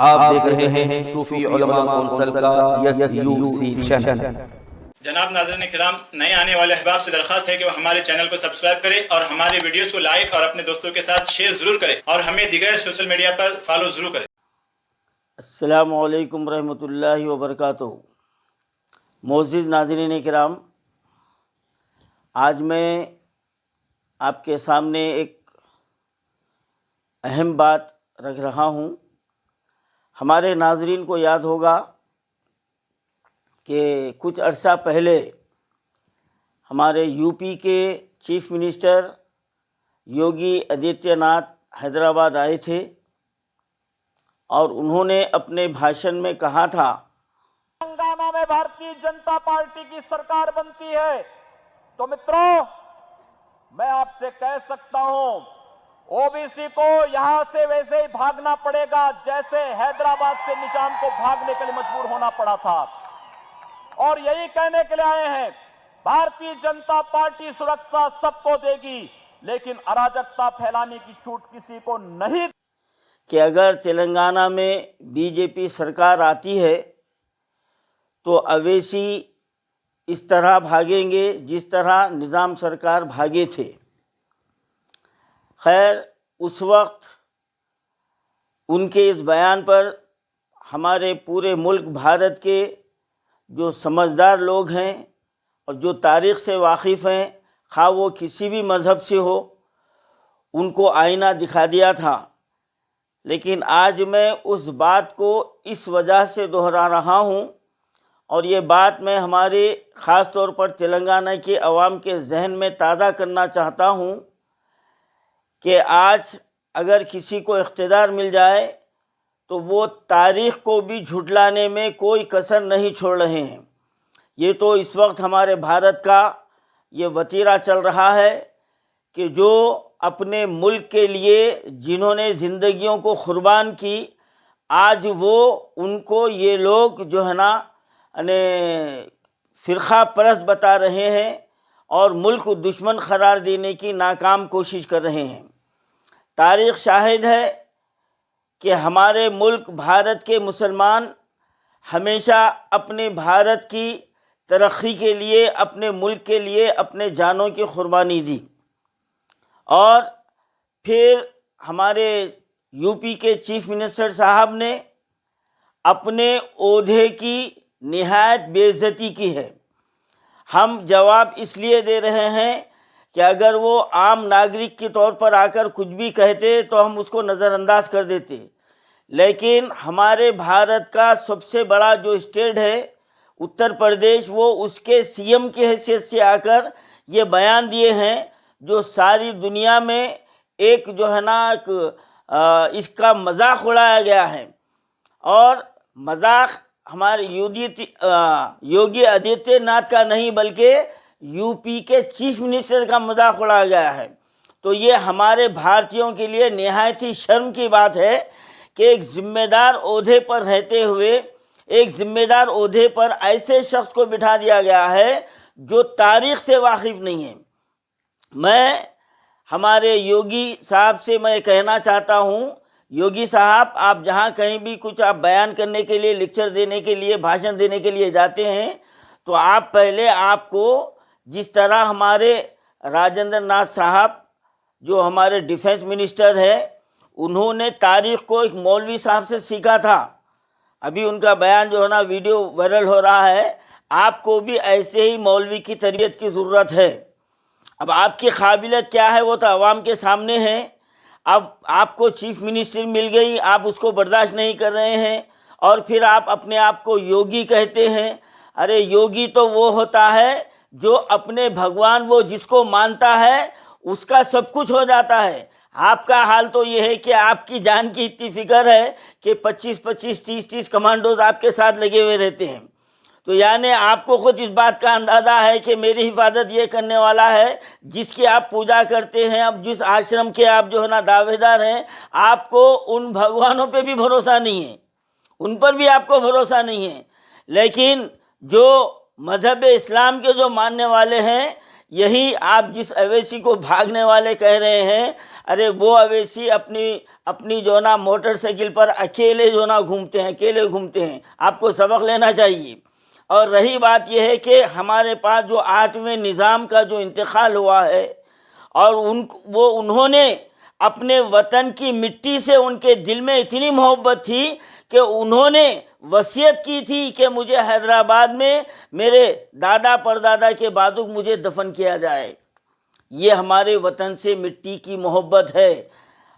آپ دیکھ رہے ہیں صوفی علماء کونسل کا SUC چینل۔ جناب ناظرین کرام، نئے آنے والے احباب سے درخواست ہے کہ وہ ہمارے چینل کو سبسکرائب کریں اور ہمارے ویڈیوز کو لائک اور اپنے دوستوں کے ساتھ شیئر ضرور کریں اور ہمیں دیگر سوشل میڈیا پر فالو ضرور کریں۔ السلام علیکم ورحمۃ اللہ وبرکاتہ۔ معزز ناظرین کرام، آج میں آپ کے سامنے ایک اہم بات رکھ رہا ہوں۔ ہمارے ناظرین کو یاد ہوگا کہ کچھ عرصہ پہلے ہمارے UP کے چیف منسٹر یوگی آدتیہ ناتھ حیدرآباد آئے تھے اور انہوں نے اپنے بھاشن میں کہا تھا تلنگانہ میں بھارتی جنتا پارٹی کی سرکار بنتی ہے تو متروں میں آپ سے کہہ سکتا ہوں OBC کو یہاں سے ویسے ہی بھاگنا پڑے گا جیسے حیدرآباد سے نظام کو بھاگنے کے لیے مجبور ہونا پڑا تھا، اور یہی کہنے کے لیے آئے ہیں بھارتی جنتا پارٹی سرکشا سب کو دے گی لیکن اراجکتا پھیلانے کی چھوٹ کسی کو نہیں۔ کہ اگر تلنگانہ میں BJP سرکار آتی ہے تو اویسی اس طرح بھاگیں گے جس طرح نظام سرکار بھاگے تھے۔ خیر، اس وقت ان کے اس بیان پر ہمارے پورے ملک بھارت کے جو سمجھدار لوگ ہیں اور جو تاریخ سے واقف ہیں، خواہ وہ کسی بھی مذہب سے ہو، ان کو آئینہ دکھا دیا تھا۔ لیکن آج میں اس بات کو اس وجہ سے دہرا رہا ہوں اور یہ بات میں ہمارے خاص طور پر تلنگانہ کے عوام کے ذہن میں تازہ کرنا چاہتا ہوں کہ آج اگر کسی کو اقتدار مل جائے تو وہ تاریخ کو بھی جھٹلانے میں کوئی کسر نہیں چھوڑ رہے ہیں۔ یہ تو اس وقت ہمارے بھارت کا یہ وتیرہ چل رہا ہے کہ جو اپنے ملک کے لیے جنہوں نے زندگیوں کو قربان کی، آج وہ ان کو یہ لوگ جو ہے نا فرقہ پرست بتا رہے ہیں اور ملک کو دشمن قرار دینے کی ناکام کوشش کر رہے ہیں۔ تاریخ شاہد ہے کہ ہمارے ملک بھارت کے مسلمان ہمیشہ اپنے بھارت کی ترقی کے لیے، اپنے ملک کے لیے اپنے جانوں کی قربانی دی، اور پھر ہمارے UP کے چیف منسٹر صاحب نے اپنے عہدے کی نہایت بے عزتی کی ہے۔ ہم جواب اس لیے دے رہے ہیں کہ اگر وہ عام ناگرک کے طور پر آ کر کچھ بھی کہتے تو ہم اس کو نظر انداز کر دیتے، لیکن ہمارے بھارت کا سب سے بڑا جو اسٹیٹ ہے اتر پردیش، وہ اس کے CM کی حیثیت سے آ کر یہ بیان دیے ہیں جو ساری دنیا میں ایک جو ہے نا اس کا مذاق اڑایا گیا ہے، اور مذاق ہمارے یوگی آدتیہ ناتھ کا نہیں بلکہ UP کے چیف منسٹر کا مذاق اڑایا گیا ہے۔ تو یہ ہمارے بھارتیوں کے لیے نہایت ہی شرم کی بات ہے کہ ایک ذمہ دار عہدے پر رہتے ہوئے، ایک ذمہ دار عہدے پر ایسے شخص کو بٹھا دیا گیا ہے جو تاریخ سے واقف نہیں ہے۔ میں ہمارے یوگی صاحب سے میں کہنا چاہتا ہوں، یوگی صاحب، آپ جہاں کہیں بھی کچھ آپ بیان کرنے کے لیے، لیکچر دینے کے لیے، بھاشن دینے کے لیے جاتے ہیں تو آپ پہلے آپ کو جس طرح ہمارے راجندر ناتھ صاحب جو ہمارے ڈیفنس منسٹر ہے، انہوں نے تاریخ کو ایک مولوی صاحب سے سیکھا تھا۔ ابھی ان کا بیان جو ہے نا ویڈیو وائرل ہو رہا ہے۔ آپ کو بھی ایسے ہی مولوی کی تربیت کی ضرورت ہے۔ اب آپ کی قابلیت کیا ہے وہ تو عوام کے سامنے ہے۔ اب آپ کو چیف منسٹر مل گئی، آپ اس کو برداشت نہیں کر رہے ہیں، اور پھر آپ اپنے آپ کو یوگی کہتے ہیں۔ ارے یوگی تو وہ ہوتا ہے جو اپنے بھگوان، وہ جس کو مانتا ہے اس کا سب کچھ ہو جاتا ہے۔ آپ کا حال تو یہ ہے کہ آپ کی جان کی اتنی فکر ہے کہ 25-25 30-30 کمانڈوز آپ کے ساتھ لگے ہوئے رہتے ہیں۔ تو یعنی آپ کو خود اس بات کا اندازہ ہے کہ میری حفاظت یہ کرنے والا ہے جس کی آپ پوجا کرتے ہیں، اب جس آشرم کے آپ جو ہے نا دعوے دار ہیں، آپ کو ان بھگوانوں پہ بھی بھروسہ نہیں ہے، ان پر بھی آپ کو بھروسہ نہیں ہے۔ لیکن جو مذہب اسلام کے جو ماننے والے ہیں، यही आप जिस अवैसी को भागने वाले कह रहे हैं, अरे वो अवैसी अपनी जो ना मोटरसाइकिल पर अकेले जो ना घूमते हैं, अकेले घूमते हैं। आपको सबक लेना चाहिए। और रही बात यह है कि हमारे पास जो 8वें निज़ाम का जो इंतकाल हुआ है और उन्होंने अपने वतन की मिट्टी से उनके दिल में इतनी मोहब्बत थी कि उन्होंने वसीयत की थी कि मुझे हैदराबाद में मेरे दादा परदादा के बाजुक मुझे दफन किया जाए। ये हमारे वतन से मिट्टी की मोहब्बत है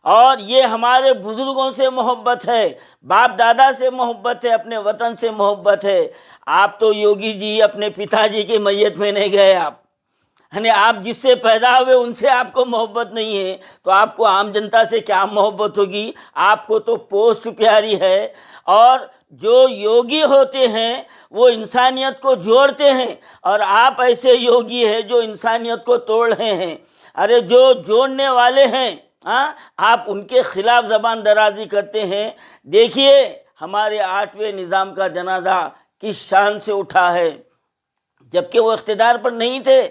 और ये हमारे बुज़ुर्गों से मोहब्बत है, बाप दादा से मोहब्बत है, अपने वतन से मोहब्बत है। आप तो योगी जी अपने पिताजी की मैयत में नहीं गए। आप जिससे पैदा हुए उनसे आपको मोहब्बत नहीं है तो आपको आम जनता से क्या मोहब्बत होगी? आपको तो पोस्ट प्यारी है। और जो योगी होते हैं वो इंसानियत को जोड़ते हैं और आप ऐसे योगी हैं जो इंसानियत को तोड़ रहे हैं। अरे जो जोड़ने वाले हैं आप उनके खिलाफ ज़बान दराजी करते हैं। देखिए हमारे 8वें निज़ाम का जनाजा किस शान से उठा है, जबकि वो इख्तिदार पर नहीं थे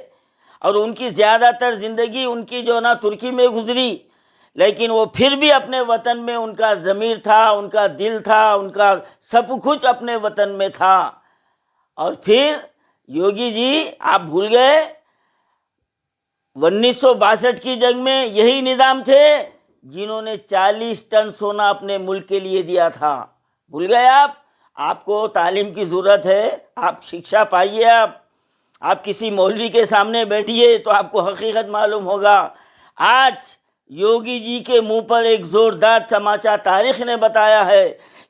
और उनकी ज़्यादातर ज़िंदगी उनकी जो ना तुर्की में गुजरी, लेकिन वो फिर भी अपने वतन में उनका ज़मीर था, उनका दिल था, उनका सब कुछ अपने वतन में था। और फिर योगी जी आप भूल गए 1962 की जंग में यही निज़ाम थे जिन्होंने 40 टन सोना अपने मुल्क के लिए दिया था। भूल गए आप? आपको तालीम की ज़रूरत है, आप शिक्षा पाइए। आप किसी मौलवी के सामने बैठिए तो आपको हकीकत मालूम होगा। आज योगी जी के मुंह पर एक ज़ोरदार तमाचा तारीख़ ने बताया है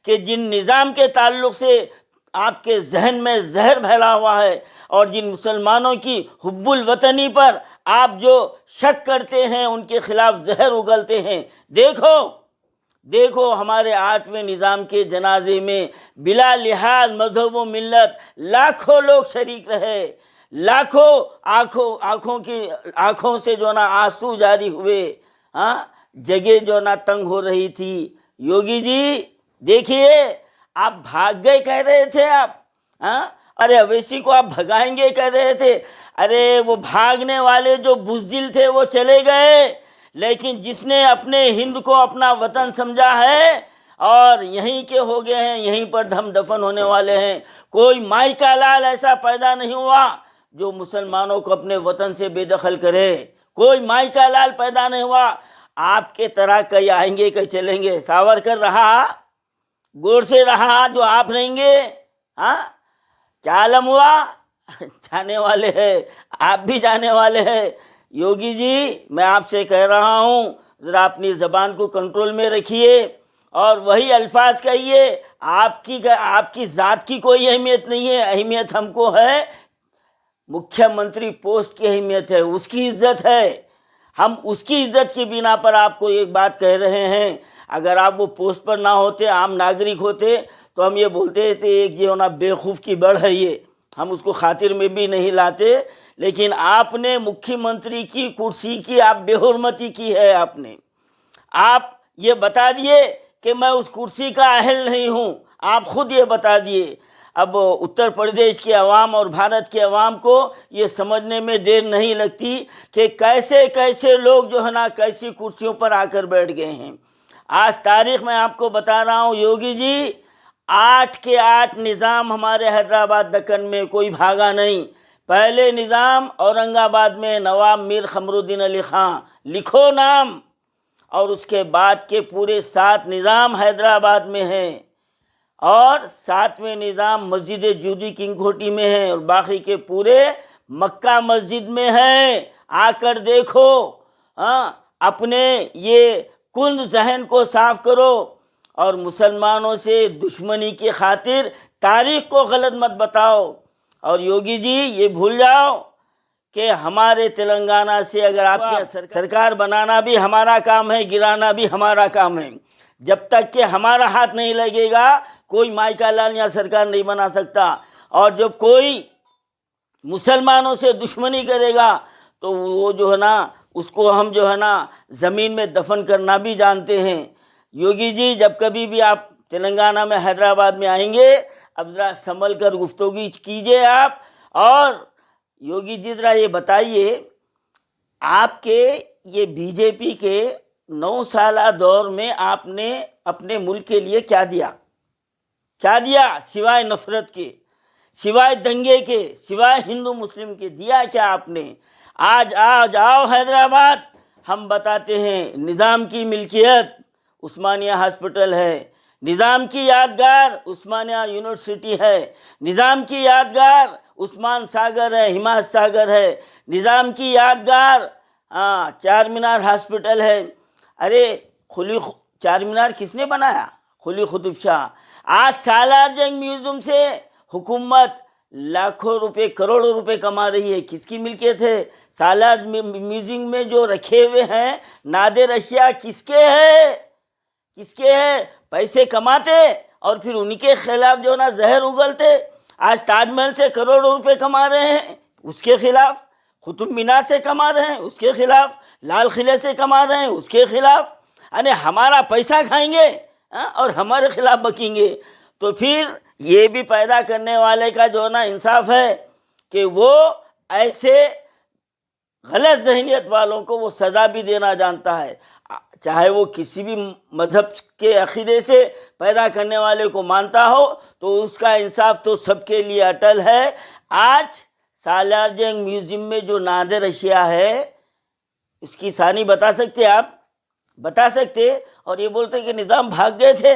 कि जिन निज़ाम के ताल्लुक़ से आपके जहन में जहर फैला हुआ है और जिन मुसलमानों की हुब्बुल वतनी पर आप जो शक करते हैं उनके खिलाफ जहर उगलते हैं। देखो हमारे 8वें निज़ाम के जनाजे में बिला लिहाज मजहब व मिल्लत लाखों लोग शरीक रहे, लाखों आँखों से जो ना आंसू जारी हुए। जगह जो ना तंग हो रही थी। योगी जी देखिए आप भाग गए कह रहे थे आप, अरे अवैसी को आप भगाएंगे कह रहे थे। अरे वो भागने वाले जो बुज़दिल थे वो चले गए, लेकिन जिसने अपने हिंद को अपना वतन समझा है और यहीं के हो गए हैं, यहीं पर हम दफन होने वाले हैं। कोई माई का लाल ऐसा पैदा नहीं हुआ जो मुसलमानों को अपने वतन से बेदखल करे। कोई माई का लाल पैदा नहीं हुआ। आपके तरह कई आएंगे कई चलेंगे। सावरकर रहा, गोडसे रहा, जो आप रहेंगे। क्या आलम हुआ? जाने वाले हैं, आप भी जाने वाले हैं। योगी जी मैं आपसे कह रहा हूँ ज़रा अपनी ज़बान को कंट्रोल में रखिए और वही अल्फाज कहिए। आपकी ज़ात की कोई अहमियत नहीं है, अहमियत हमको है मुख्यमंत्री पोस्ट की अहमियत है, उसकी इज्जत है। हम उसकी इज्जत की बिना पर आपको एक बात कह रहे हैं। अगर आप वो पोस्ट पर ना होते, आम नागरिक होते, तो हम ये बोलते थे एक ये ना बेवकूफ़ की बढ़ है, ये हम उसको खातिर में भी नहीं लाते। लेकिन आपने मुख्यमंत्री की कुर्सी की आप बेहुरमती की है। आप ये बता दिए कि मैं उस कुर्सी का अहल नहीं हूँ, आप खुद ये बता दिए। अब उत्तर प्रदेश के अवाम और भारत के अवाम को ये समझने में देर नहीं लगती कि कैसे कैसे लोग जो है ना कैसी कुर्सियों पर आकर बैठ गए हैं। आज तारीख़ में आपको बता रहा हूँ योगी जी, 8 के 8 निज़ाम हमारे हैदराबाद दक्कन में कोई भागा नहीं। पहले निज़ाम औरंगाबाद में नवाब मीर खमरुद्दीन अली ख़ां, लिखो नाम। और उसके बाद के पूरे 7 निज़ाम हैदराबाद में हैं और 7वें निज़ाम मस्जिद जूदी किंगकोटी में है और बाकी के पूरे मक्का मस्जिद में हैं। आकर देखो, अपने ये कुंद जहन को साफ़ करो और मुसलमानों से दुश्मनी की खातिर तारीख़ को गलत मत बताओ। और योगी जी ये भूल जाओ कि हमारे तेलंगाना से अगर आपकी सरकार बनाना भी हमारा काम है, गिराना भी हमारा काम है। जब तक कि हमारा हाथ नहीं लगेगा कोई माई का लाल या सरकार नहीं बना सकता। और जब कोई मुसलमानों से दुश्मनी करेगा तो वो जो है ना उसको हम जो है ना ज़मीन में दफन करना भी जानते हैं। योगी जी जब कभी भी आप तेलंगाना में हैदराबाद में आएंगे, अब ज़रा संभल कर गुफ्तगू कीजिए आप। और योगी जी जरा ये बताइए, आपके ये बीजेपी के 9 साला दौर में आपने अपने मुल्क के लिए क्या दिया? क्या दिया सिवाय नफरत के, सिवाय दंगे के, सिवाय हिंदू मुस्लिम के? दिया क्या आपने? आज आओ हैदराबाद, हम बताते हैं। निज़ाम की मिल्कियत उस्मानिया हॉस्पिटल है, निज़ाम की यादगार उस्मानिया यूनिवर्सिटी है, निज़ाम की यादगार उस्मान सागर है, हिमायत सागर है, निज़ाम की यादगार चार मीनार हॉस्पिटल है। अरे चार मीनार किसने बनाया? कुली कुतुब शाह। आज सालार जंग म्यूजियम से हुकूमत लाखों रुपए, करोड़ों रुपए कमा रही है। किसकी मिल्कियत है? सालार म्यूजियम में जो रखे हुए हैं नादिर अशिया किसके है? किसके है? पैसे कमाते और फिर उन्हीं के खिलाफ जो ना जहर उगलते। आज ताजमहल से करोड़ों रुपए कमा रहे हैं, उसके खिलाफ। कुतुब मीनार से कमा रहे हैं, उसके खिलाफ। लाल किले से कमा रहे हैं, उसके खिलाफ। अरे हमारा पैसा खाएंगे और हमारे खिलाफ बकेंगे। तो फिर ये भी पैदा करने वाले का जो ना इंसाफ है कि वो ऐसे गलत ज़हनियत वालों को वो सज़ा भी देना जानता है, चाहे वो किसी भी मज़हब के अक़ीदे से पैदा करने वाले को मानता हो, तो उसका इंसाफ तो सबके लिए अटल है। आज सालार जंग म्यूज़ियम में जो नादिर अशिया है, इसकी सानी बता सकते आप? बता सकते? और ये बोलते कि निज़ाम भाग गए थे,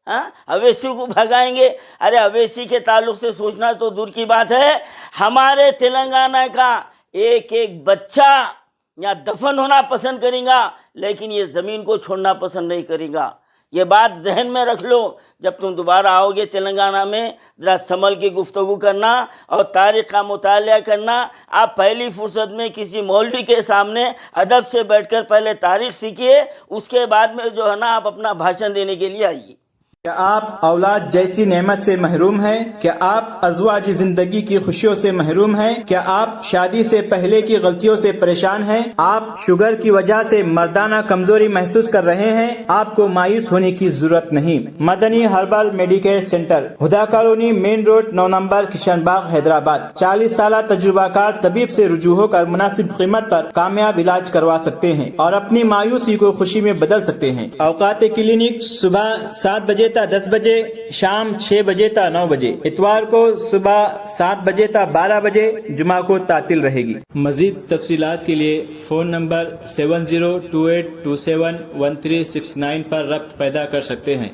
अवैसी को भगाएंगे। अरे अवैसी के ताल्लुक से सोचना तो दूर की बात है, हमारे तेलंगाना का एक एक बच्चा यहाँ दफन होना पसंद करेगा, लेकिन ये ज़मीन को छोड़ना पसंद नहीं करेगा। ये बात जहन में रख लो। जब तुम दोबारा आओगे तेलंगाना में, ज़रा संभल के गुफ्तगू करना और तारीख़ का मुतालिया करना। आप पहली फुर्सत में किसी मौलवी के सामने अदब से बैठकर पहले तारीख़ सीखिए, उसके बाद में जो है ना आप अपना भाषण देने के लिए आइए। क्या आप औलाद जैसी नेमत से महरूम हैं? क्या आप अज़वाजी जिंदगी की खुशियों से महरूम हैं? क्या आप शादी से पहले की गलतियों से परेशान हैं? आप शुगर की वजह से मर्दाना कमजोरी महसूस कर रहे हैं? आपको मायूस होने की जरूरत नहीं। Madani herbal medicare centre, Huda colony, main road, 9 number, Kishan Bagh, Hyderabad. 40 साल तजुर्बाकार तबीब से रुजू होकर मुनासिब कीमत पर कामयाब इलाज करवा सकते हैं और अपनी मायूसी को खुशी में बदल सकते हैं। औकात क्लिनिक सुबह 7 बजे 10 बजे, शाम 6 बजे तक 9 बजे, इतवार को सुबह 7 बजे तक 12 बजे, जुमा को तातिल रहेगी। मजीद तफसीलात के लिए फ़ोन नंबर 7028271369 पर रब्त पैदा कर सकते हैं।